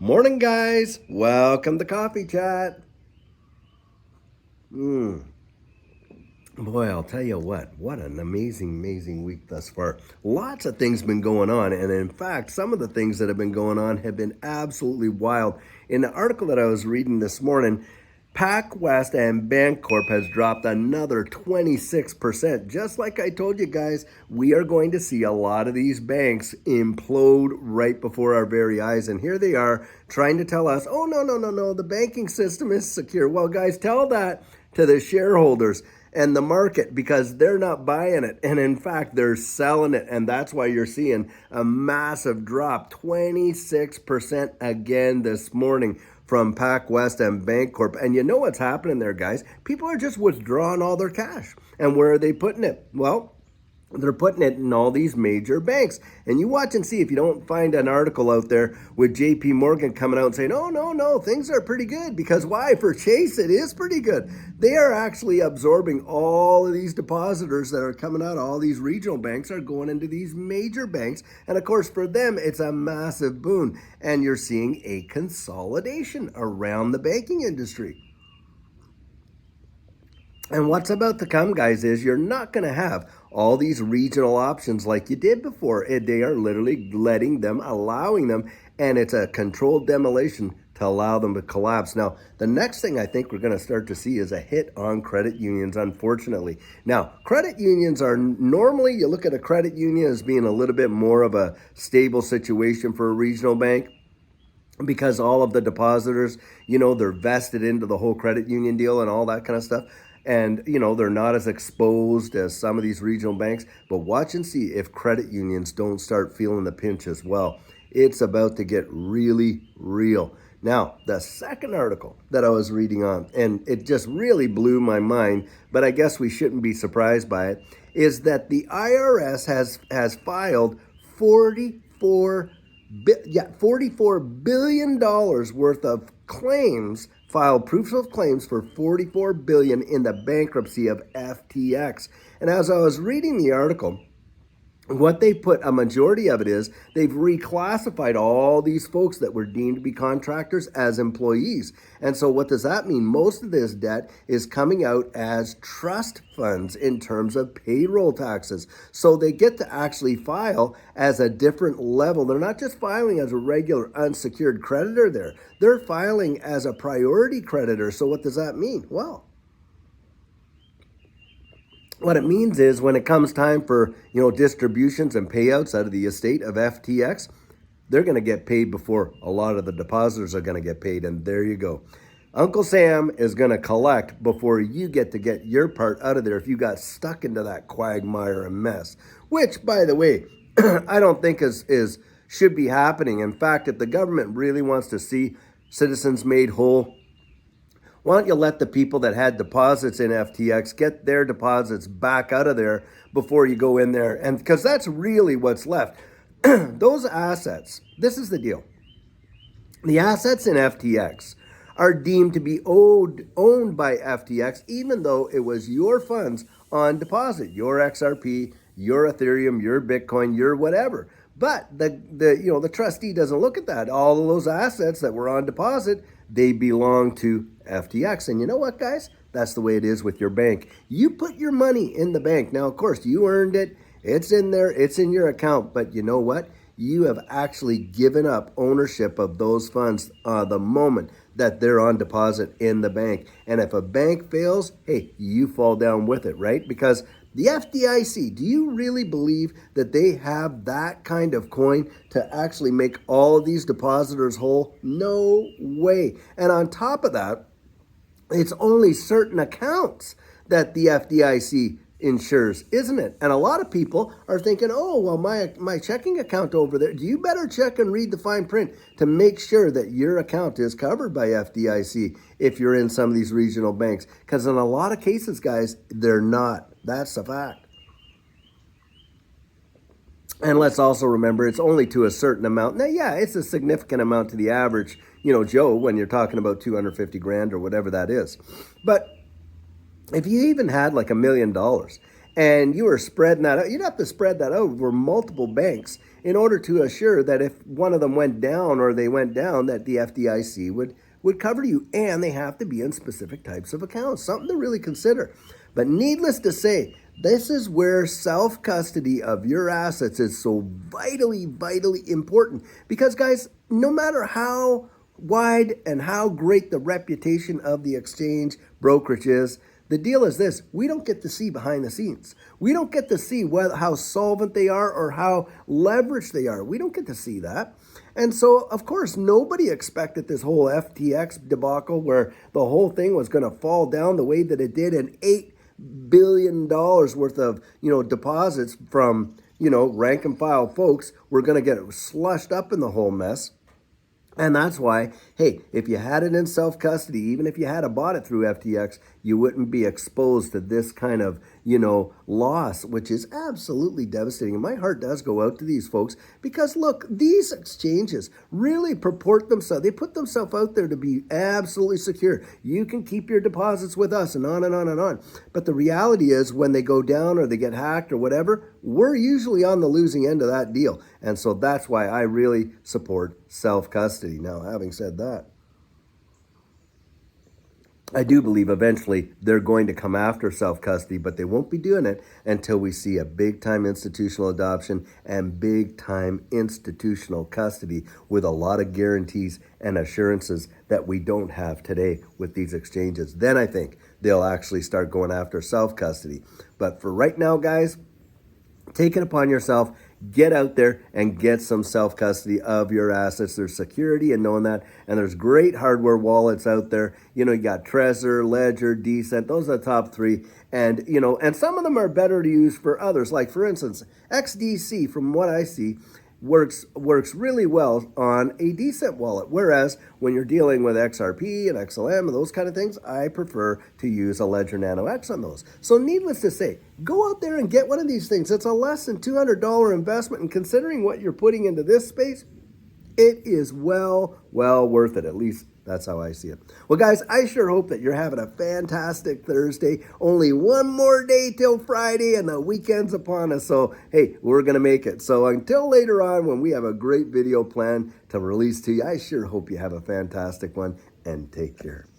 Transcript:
Morning, guys. Welcome to Coffee Chat. Boy, I'll tell you what an amazing week thus far. Lots of things been going on, and in fact, some of the things that have been going on have been absolutely wild. In the article that I was reading this morning, PacWest and Bancorp has dropped another 26%. Just like I told you guys, we are going to see a lot of these banks implode right before our very eyes. And here they are trying to tell us, oh, no, the banking system is secure. Well, guys, tell that to the shareholders and the market because they're not buying it. And in fact, they're selling it. And that's why you're seeing a massive drop, 26% again this morning from PacWest and Bancorp. And you know what's happening there, guys? People are just withdrawing all their cash. And where are they putting it? Well, they're putting it in all these major banks. And you watch and see if you don't find an article out there with JP Morgan coming out and saying, oh, no, things are pretty good. Because why? For Chase, it is pretty good. They are actually absorbing all of these depositors that are coming out. All these regional banks are going into these major banks. And of course, for them, it's a massive boon. And you're seeing a consolidation around the banking industry. And what's about to come, guys, is you're not going to have all these regional options like you did before. They are literally allowing them, and it's a controlled demolition to allow them to collapse. Now, the next thing I think we're going to start to see is a hit on credit unions, unfortunately. Now, credit unions are normally, you look at a credit union as being a little bit more of a stable situation for a regional bank, because all of the depositors, they're vested into the whole credit union deal and all that kind of stuff. And, they're not as exposed as some of these regional banks. But watch and see if credit unions don't start feeling the pinch as well. It's about to get really real. Now, the second article that I was reading on, and it just really blew my mind, but I guess we shouldn't be surprised by it, is that the IRS has filed $44 billion worth of claims, filed proofs of claims for $44 billion in the bankruptcy of FTX. And as I was reading the article, what they put, a majority of it is, they've reclassified all these folks that were deemed to be contractors as employees. And so what does that mean? Most of this debt is coming out as trust funds in terms of payroll taxes. So they get to actually file as a different level. They're not just filing as a regular unsecured creditor there. They're filing as a priority creditor. So what does that mean? Well, what it means is when it comes time for, distributions and payouts out of the estate of FTX, they're going to get paid before a lot of the depositors are going to get paid. And there you go. Uncle Sam is going to collect before you get your part out of there if you got stuck into that quagmire and mess, which, by the way, I don't think should be happening. In fact, if the government really wants to see citizens made whole, why don't you let the people that had deposits in FTX get their deposits back out of there before you go in there? And because that's really what's left. Those assets, this is the deal. The assets in FTX are deemed to be owned by FTX, even though it was your funds on deposit, your XRP, your Ethereum, your Bitcoin, your whatever. But the trustee doesn't look at that. All of those assets that were on deposit, they belong to FTX. And you know what, guys? That's the way it is with your bank. You put your money in the bank. Now, of course, you earned it. It's in there. It's in your account. But you know what? You have actually given up ownership of those funds the moment that they're on deposit in the bank. And if a bank fails, hey, you fall down with it, right? Because the FDIC, do you really believe that they have that kind of coin to actually make all of these depositors whole? No way. And on top of that, it's only certain accounts that the FDIC insures, isn't it? And a lot of people are thinking, oh, well, my checking account over there, you better check and read the fine print to make sure that your account is covered by FDIC if you're in some of these regional banks. Because in a lot of cases, guys, they're not. That's a fact. And let's also remember it's only to a certain amount. Now, yeah, it's a significant amount to the average, Joe, when you're talking about 250 grand or whatever that is. But if you even had like $1 million and you were spreading that out, you'd have to spread that out over multiple banks in order to assure that if one of them went down or they went down, that the FDIC would cover you. And they have to be in specific types of accounts, something to really consider. But needless to say, this is where self-custody of your assets is so vitally, vitally important. Because, guys, no matter how wide and how great the reputation of the exchange brokerage is, the deal is this: we don't get to see behind the scenes. We don't get to see how solvent they are or how leveraged they are. We don't get to see that. And so, of course, nobody expected this whole FTX debacle where the whole thing was going to fall down the way that it did, and $8 billion worth of, deposits from, rank and file folks were going to get slushed up in the whole mess. And that's why, hey, if you had it in self-custody, even if you had bought it through FTX, you wouldn't be exposed to this kind of, loss, which is absolutely devastating. And my heart does go out to these folks because, look, these exchanges really purport themselves, they put themselves out there to be absolutely secure. You can keep your deposits with us and on and on and on. But the reality is when they go down or they get hacked or whatever, we're usually on the losing end of that deal. And so that's why I really support self-custody. Now, having said that, I do believe eventually they're going to come after self-custody, but they won't be doing it until we see a big-time institutional adoption and big-time institutional custody with a lot of guarantees and assurances that we don't have today with these exchanges. Then I think they'll actually start going after self-custody. But for right now, guys, take it upon yourself. Get out there and get some self-custody of your assets. There's security in knowing that. And there's great hardware wallets out there. You got Trezor, Ledger, Decent. Those are the top three. And, and some of them are better to use for others. Like, for instance, XDC, from what I see, works really well on a Decent wallet. Whereas when you're dealing with XRP and XLM and those kind of things, I prefer to use a Ledger Nano X on those. So needless to say, go out there and get one of these things. It's a less than $200 investment, and considering what you're putting into this space, it is well worth it. At least that's how I see it. Well, guys, I sure hope that you're having a fantastic Thursday. Only one more day till Friday and the weekend's upon us. So, hey, we're going to make it. So until later on when we have a great video plan to release to you, I sure hope you have a fantastic one, and take care.